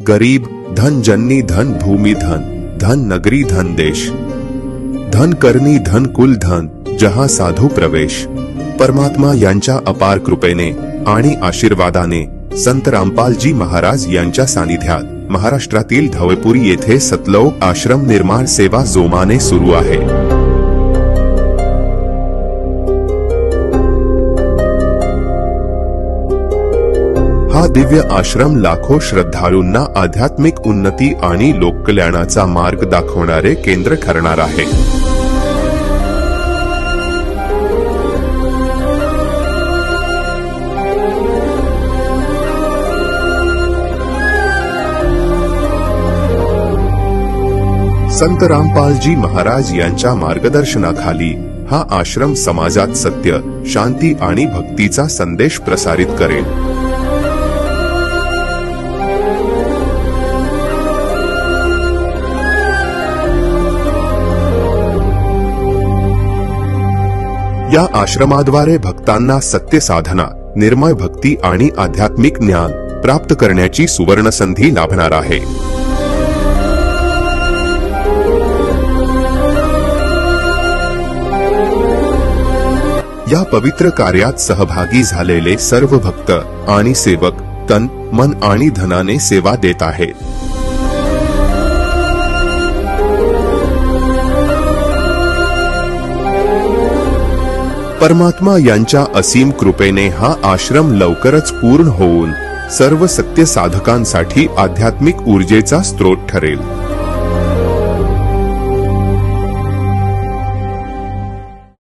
गरीब धन जननी धन भूमि धन, धन नगरी धन देश, धन करनी धन कुल धन, जहां साधू प्रवेश। परमात्मा यांच्या अपार कृपेने आणि आशीर्वादाने संत रामपालजी महाराज यांच्या सानिध्यात महाराष्ट्रातील धवळपुरी येथे सतलोक आश्रम निर्माण सेवा जोमाने सुरू आहे। हा दिव्य आश्रम लाखो श्रद्धाळूंना आध्यात्मिक उन्नती आणि लोककल्याणाचा मार्ग दाखवणारे केंद्र ठरणार आहे। संत रामपालजी महाराज यांच्या मार्गदर्शनाखाली हा आश्रम समाजात सत्य, शांती आणि भक्तीचा संदेश प्रसारित करेल। या आश्रमाद्वारे भक्तांना सत्य साधना, निर्मळ भक्ती आणि आध्यात्मिक ज्ञान प्राप्त करण्याची सुवर्ण संधी लाभणार आहे। या पवित्र कार्यात सहभागी झालेले सर्व भक्त आणि सेवक तन, मन आणि धनाने सेवा देत आहेत। परमात्मा यांच्या असीम कृपेने हा आश्रम लवकरच पूर्ण होऊन सर्व सत्य साधकांसाठी आध्यात्मिक ऊर्जेचा स्रोत ठरेल।